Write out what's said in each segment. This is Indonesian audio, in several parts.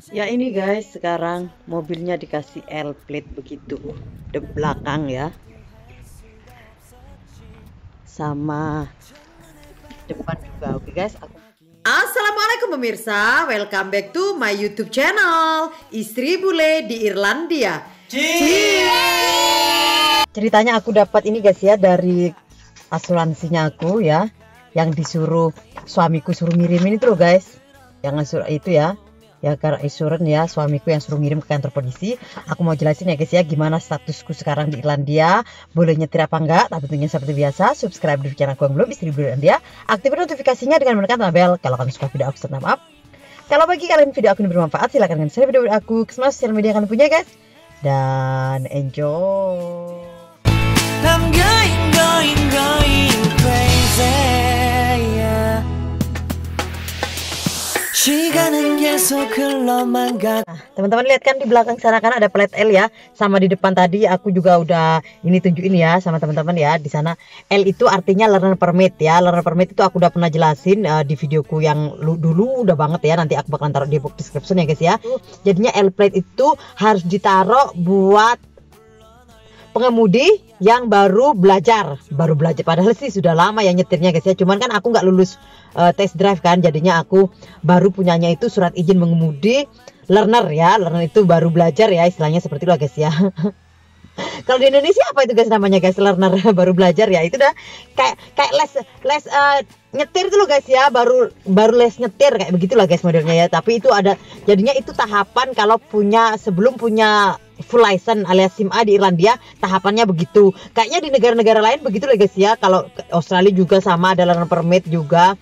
Ya ini guys, sekarang mobilnya dikasih L plate begitu, di belakang ya, sama depan juga. Oke guys, Assalamualaikum pemirsa, welcome back to my YouTube channel Istri Bule di Irlandia. Ceritanya aku dapat ini guys ya dari asuransinya aku ya, yang disuruh suamiku suruh ngirimin itu loh guys, yang ngasur itu ya. Ya karena insurance ya, suamiku yang suruh ngirim ke kantor polisi. Aku mau jelasin ya guys ya, gimana statusku sekarang di Irlandia, boleh nyetir apa enggak. Tapi tentunya seperti biasa, subscribe di channel aku yang belum, Istri Bule Irlandia, aktifkan notifikasinya dengan menekan tombol bel kalau kalian suka video aku, serta up. Kalau bagi kalian video aku ini bermanfaat, silahkan kalian share video aku ke semua sosial media kalian punya guys, dan enjoy. I'm going crazy, yeah. Teman-teman lihat kan di belakang sana kan ada plat L ya, sama di depan tadi aku juga udah ini tunjukin ya sama teman-teman ya. Di sana L itu artinya learner permit ya. Learner permit itu aku udah pernah jelasin di videoku yang dulu udah banget ya. Nanti aku bakalan taruh di box description ya guys ya. Jadinya L plate itu harus ditaruh buat pengemudi yang baru belajar padahal sih sudah lama ya nyetirnya guys ya, cuman kan aku nggak lulus test drive kan, jadinya aku baru punyanya itu surat izin mengemudi learner ya. Learner itu baru belajar ya, istilahnya seperti itu lah guys ya. Kalau di Indonesia apa itu guys namanya guys, learner baru belajar ya, itu dah kayak les nyetir itu loh guys ya, baru les nyetir kayak begitulah guys modelnya ya. Tapi itu ada, jadinya itu tahapan kalau sebelum punya full license alias SIM A di Irlandia, tahapannya begitu. Kayaknya di negara-negara lain begitu lah guys ya. Kalau Australia juga sama, ada learner permit juga,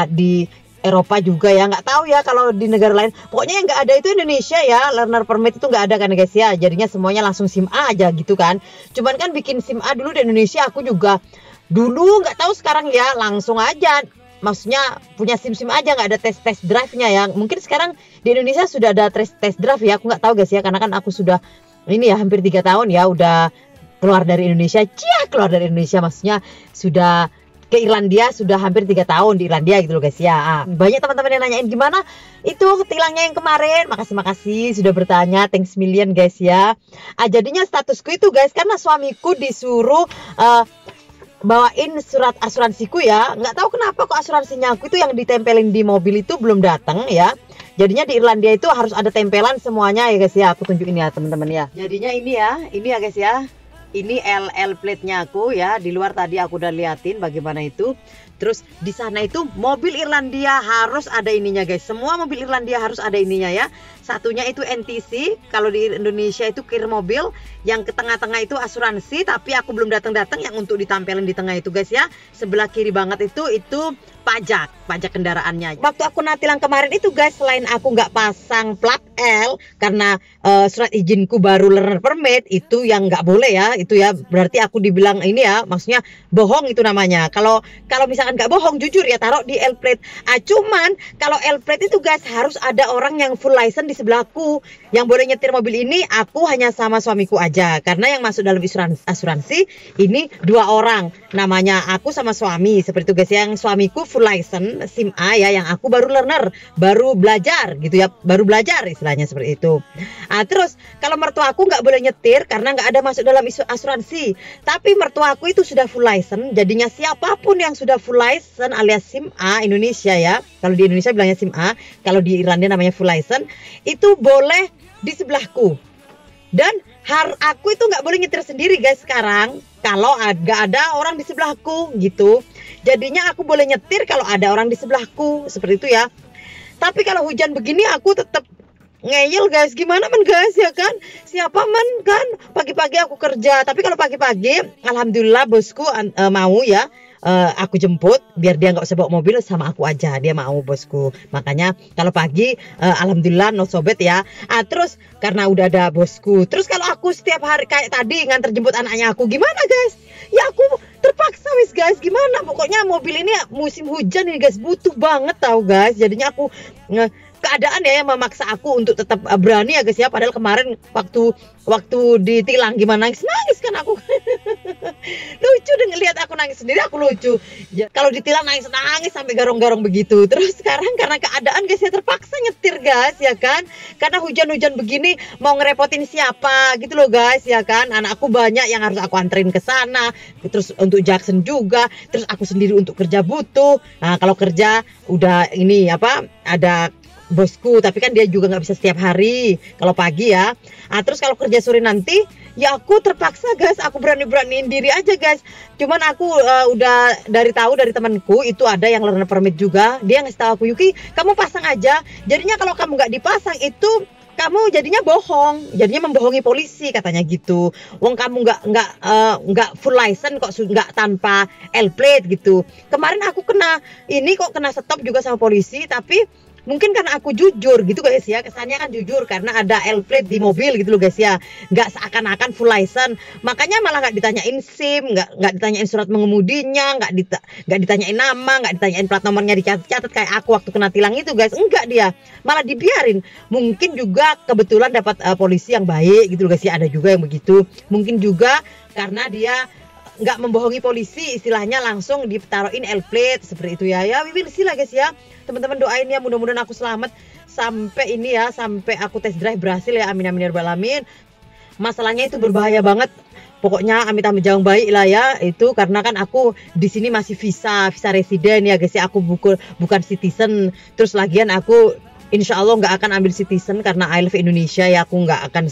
di Eropa juga ya, nggak tahu ya kalau di negara lain. Pokoknya yang nggak ada itu Indonesia ya, learner permit itu nggak ada kan guys ya. Jadinya semuanya langsung SIM A aja gitu kan. Cuman kan bikin SIM A dulu di Indonesia, aku juga dulu nggak tahu, sekarang ya langsung aja. Maksudnya punya SIM aja, nggak ada tes drive-nya ya. Mungkin sekarang di Indonesia sudah ada tes drive ya, aku nggak tahu guys ya, karena kan aku sudah ini ya hampir 3 tahun ya udah keluar dari Indonesia. Keluar dari Indonesia maksudnya sudah ke Irlandia, sudah hampir 3 tahun di Irlandia gitu loh guys ya. Banyak teman-teman yang nanyain gimana itu tilangnya yang kemarin. Makasih sudah bertanya, thanks million guys ya. Jadinya statusku itu guys, karena suamiku disuruh bawain surat asuransiku ya. Nggak tahu kenapa kok asuransinya aku itu yang ditempelin di mobil itu belum datang ya. Jadinya di Irlandia itu harus ada tempelan semuanya ya guys ya. Aku tunjukin ya teman-teman ya. Jadinya ini ya guys ya. Ini L plate-nya aku ya. Di luar tadi aku udah liatin bagaimana itu. Terus di sana itu mobil Irlandia harus ada ininya guys. Semua mobil Irlandia harus ada ininya ya. Satunya itu NTC, kalau di Indonesia itu kir mobil. Yang ke tengah-tengah itu asuransi, tapi aku belum datang yang untuk ditampilin di tengah itu guys ya. Sebelah kiri banget itu pajak kendaraannya. Waktu aku natilang kemarin itu guys, selain aku nggak pasang plat L karena surat izinku baru learner permit, itu yang nggak boleh ya. Itu ya berarti aku dibilang ini ya, maksudnya bohong itu namanya. Kalau misalkan nggak bohong, jujur ya, taruh di L plate. Cuman kalau L plate itu guys harus ada orang yang full license di sebelahku. Yang boleh nyetir mobil ini aku hanya sama suamiku aja, karena yang masuk dalam asuransi ini 2 orang, namanya aku sama suami seperti itu guys. Yang suamiku full license SIM A ya, yang aku baru learner, baru belajar gitu ya, baru belajar istilahnya seperti itu. Terus kalau mertua aku nggak boleh nyetir karena nggak ada masuk dalam asuransi, tapi mertua aku itu sudah full license. Jadinya siapapun yang sudah full license alias SIM A Indonesia ya, kalau di Indonesia bilangnya SIM A, kalau di Irlandia namanya full license, itu boleh di sebelahku. Dan aku itu nggak boleh nyetir sendiri guys sekarang kalau nggak ada orang di sebelahku gitu. Jadinya aku boleh nyetir kalau ada orang di sebelahku seperti itu ya. Tapi kalau hujan begini aku tetap ngeyel guys, gimana men guys ya kan, siapa men kan, pagi-pagi aku kerja. Tapi kalau pagi-pagi alhamdulillah bosku mau ya, aku jemput biar dia nggak usah bawa mobil, sama aku aja, dia mau bosku. Makanya kalau pagi alhamdulillah no sobet ya. Terus karena udah ada bosku, terus kalau aku setiap hari kayak tadi nganter jemput anaknya aku, gimana guys ya, aku terpaksa wis guys, gimana pokoknya mobil ini musim hujan ini guys butuh banget tahu guys. Jadinya aku keadaan ya yang memaksa aku untuk tetap berani ya guys ya. Padahal kemarin waktu ditilang gimana nangis kan aku. Lucu deh ngelihat aku nangis sendiri, aku lucu. Kalau ditilang nangis sampai garong-garong begitu. Terus sekarang karena keadaan guys ya terpaksa nyetir guys ya kan. Karena hujan-hujan begini mau ngerepotin siapa gitu loh guys ya kan. Anakku banyak yang harus aku anterin ke sana. Terus untuk Jackson juga. Terus aku sendiri untuk kerja butuh. Nah kalau kerja udah ini apa ada bosku, tapi kan dia juga nggak bisa setiap hari kalau pagi ya. Nah, terus kalau kerja sore nanti ya aku terpaksa guys, aku beraniin diri aja guys. Cuman aku udah dari temanku itu ada yang learner permit juga. Dia ngasih tahu aku, Yuki kamu pasang aja, jadinya kalau kamu nggak dipasang itu kamu jadinya bohong, jadinya membohongi polisi katanya gitu. Wong kamu nggak full license kok, nggak tanpa L plate gitu. Kemarin aku kena stop juga sama polisi, tapi mungkin karena aku jujur gitu guys ya, kesannya kan jujur karena ada L plate di mobil gitu loh guys ya, nggak seakan-akan full license. Makanya malah nggak ditanyain SIM, nggak ditanyain surat mengemudinya, nggak ditanyain nama, nggak ditanyain plat nomornya dicatat kayak aku waktu kena tilang itu guys. Enggak, dia malah dibiarin. Mungkin juga kebetulan dapat polisi yang baik gitu loh guys ya, ada juga yang begitu. Mungkin juga karena dia nggak membohongi polisi, istilahnya langsung ditaruhin L plate seperti itu ya. Ya we will see lah guys ya. Teman-teman doain ya, mudah-mudahan aku selamat sampai ini ya, sampai aku test drive berhasil ya, amin amin ya rabbal alamin. Masalahnya itu berbahaya banget. Pokoknya amit-amit jangan baik lah ya itu, karena kan aku di sini masih visa residen ya guys ya, aku bukan citizen. Terus lagian aku insya Allah nggak akan ambil citizen karena I love Indonesia ya, aku nggak akan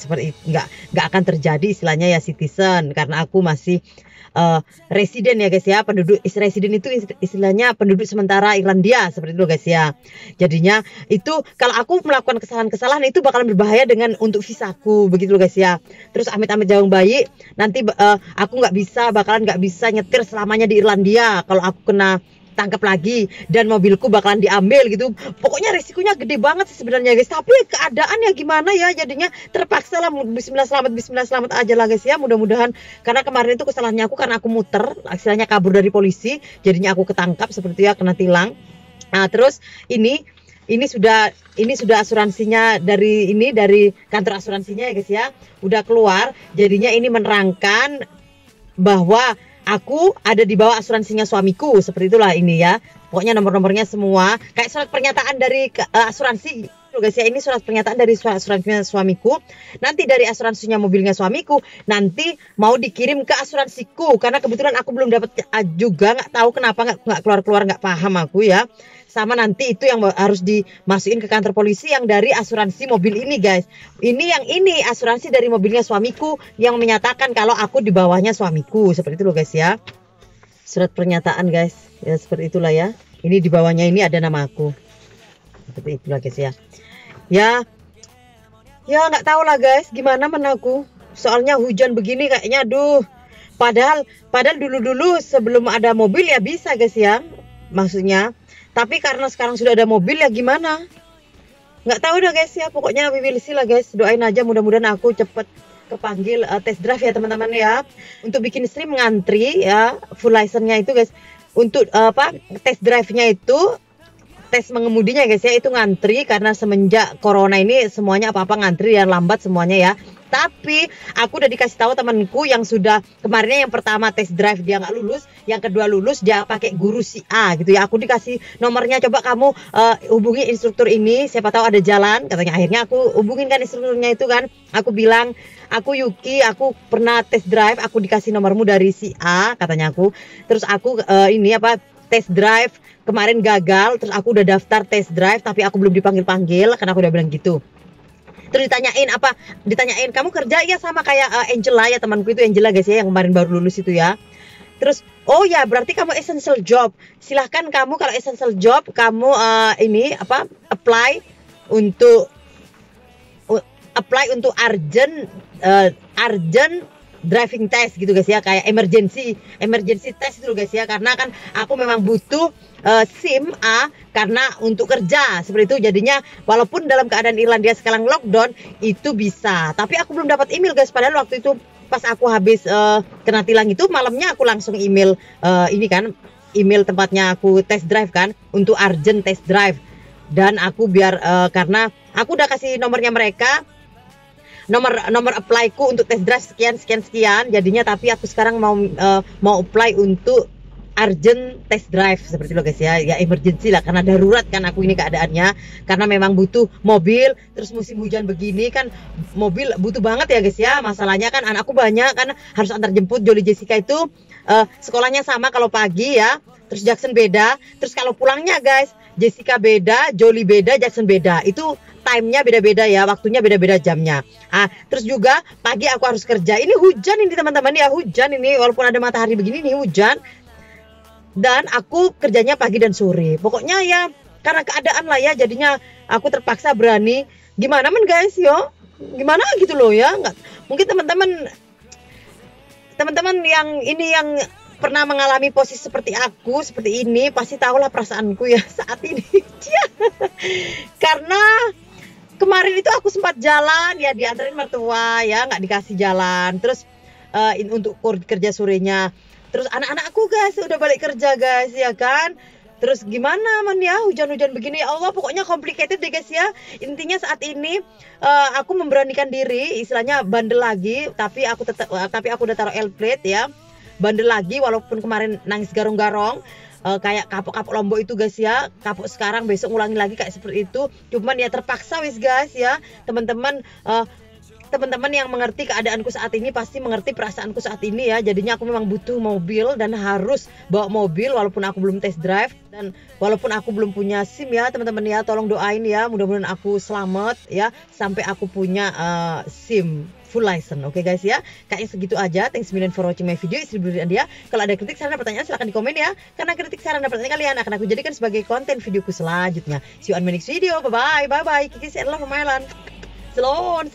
nggak akan terjadi istilahnya ya citizen, karena aku masih residen ya guys ya. Penduduk residen itu istilahnya penduduk sementara Irlandia seperti itu guys ya. Jadinya itu kalau aku melakukan kesalahan itu bakalan berbahaya dengan untuk visaku begitu loh guys ya. Terus amit-amit jawang bayi nanti aku bakalan nggak bisa nyetir selamanya di Irlandia kalau aku kena tangkap lagi dan mobilku bakalan diambil gitu. Pokoknya risikonya gede banget sih sebenarnya guys, tapi keadaan ya gimana ya, jadinya terpaksa lah. Bismillah selamat aja lah guys ya, mudah-mudahan. Karena kemarin itu kesalahannya aku karena aku muter, istilahnya kabur dari polisi, jadinya aku ketangkap seperti ya, kena tilang. Nah terus ini sudah asuransinya dari kantor asuransinya ya guys ya, udah keluar. Jadinya ini menerangkan bahwa aku ada di bawah asuransinya suamiku, seperti itulah ini ya. Pokoknya nomor-nomornya semua kayak surat pernyataan dari asuransi guys ya. Ini surat pernyataan dari asuransinya suamiku, nanti dari asuransinya mobilnya suamiku, nanti mau dikirim ke asuransiku. Karena kebetulan aku belum dapat juga, nggak tahu kenapa nggak keluar, nggak paham aku ya. Sama nanti itu yang harus dimasukin ke kantor polisi yang dari asuransi mobil ini guys. Ini asuransi dari mobilnya suamiku yang menyatakan kalau aku di bawahnya suamiku, seperti itu loh guys ya. Surat pernyataan guys ya, seperti itulah ya. Ini di bawahnya ini ada nama aku, seperti itulah guys ya. Ya nggak tahu lah guys gimana aku. Soalnya hujan begini kayaknya aduh. Padahal dulu sebelum ada mobil ya bisa guys ya, maksudnya. Tapi karena sekarang sudah ada mobil ya gimana? Nggak tahu dah guys ya. Pokoknya we will see lah guys. Doain aja mudah-mudahan aku cepet kepanggil test drive ya teman-teman ya. Untuk bikin stream ngantri ya, full license-nya itu guys. Untuk test drive-nya itu, tes mengemudinya guys ya, itu ngantri karena semenjak corona ini semuanya apa-apa ngantri dan lambat semuanya ya. Tapi aku udah dikasih tahu temanku yang sudah kemarinnya yang pertama test drive dia nggak lulus, yang kedua lulus dia pakai guru si A gitu ya. Aku dikasih nomornya, coba kamu hubungi instruktur ini, siapa tahu ada jalan katanya. Akhirnya aku hubungin kan instrukturnya itu kan. Aku bilang, aku Yuki, aku pernah test drive, aku dikasih nomormu dari si A katanya aku. Terus aku test drive kemarin gagal, terus aku udah daftar test drive tapi aku belum dipanggil-panggil karena aku udah bilang gitu. Terus ditanyain kamu kerja ya sama kayak Angela ya, temanku itu Angela guys ya, yang kemarin baru lulus itu ya. Terus oh ya berarti kamu essential job, silahkan kamu kalau essential job kamu apply untuk urgent driving test gitu guys ya, kayak emergency test itu guys ya. Karena kan aku memang butuh SIM A karena untuk kerja seperti itu. Jadinya walaupun dalam keadaan Irlandia sekarang lockdown itu bisa, tapi aku belum dapat email guys. Padahal waktu itu pas aku habis kena tilang itu malamnya aku langsung email email tempatnya aku test drive kan, untuk urgent test drive. Dan aku biar karena aku udah kasih nomornya mereka, nomor apply-ku untuk test drive sekian. Jadinya tapi aku sekarang mau apply untuk urgent test drive seperti itu guys ya, emergency lah karena darurat kan aku ini keadaannya, karena memang butuh mobil, terus musim hujan begini kan mobil butuh banget ya guys ya. Masalahnya kan anakku banyak kan, harus antar jemput. Jolly Jessica itu sekolahnya sama kalau pagi ya, terus Jackson beda, terus kalau pulangnya guys Jessica beda, Jolly beda, Jackson beda, itu time-nya beda-beda ya, waktunya beda-beda jamnya. Terus juga pagi aku harus kerja. Ini hujan ini teman-teman ya, hujan ini walaupun ada matahari begini nih hujan. Dan aku kerjanya pagi dan sore. Pokoknya ya karena keadaan lah ya, jadinya aku terpaksa berani. Gimana men guys yo? Gimana gitu loh ya? Nggak, mungkin teman-teman yang pernah mengalami posisi seperti aku, seperti ini, pasti tahulah perasaanku ya saat ini. Karena kemarin itu aku sempat jalan ya, diantarin mertua ya, nggak dikasih jalan. Terus untuk kerja sorenya. Terus anak-anakku guys udah balik kerja guys ya kan. Terus gimana man ya, hujan-hujan begini ya Allah, pokoknya complicated deh guys ya. Intinya saat ini aku memberanikan diri, istilahnya bandel lagi, tapi aku udah taruh L plate ya. Bandel lagi walaupun kemarin nangis garong-garong. Kayak kapok-kapok Lombok itu guys ya, kapok sekarang besok ngulangi lagi kayak seperti itu. Cuman ya terpaksa wis guys ya. Teman-teman yang mengerti keadaanku saat ini pasti mengerti perasaanku saat ini ya. Jadinya aku memang butuh mobil dan harus bawa mobil walaupun aku belum test drive dan walaupun aku belum punya SIM ya teman-teman ya. Tolong doain ya, mudah-mudahan aku selamat ya sampai aku punya SIM full license. Oke guys ya, kayaknya segitu aja. Thanks million for watching my video. Istri Budi Andia. Kalau ada kritik, saran, dan pertanyaan silahkan di komen ya, karena kritik, saran, dan pertanyaan kalian akan aku jadikan sebagai konten videoku selanjutnya. See you on my next video. Bye bye. Kiki and love from Ireland. Sloan.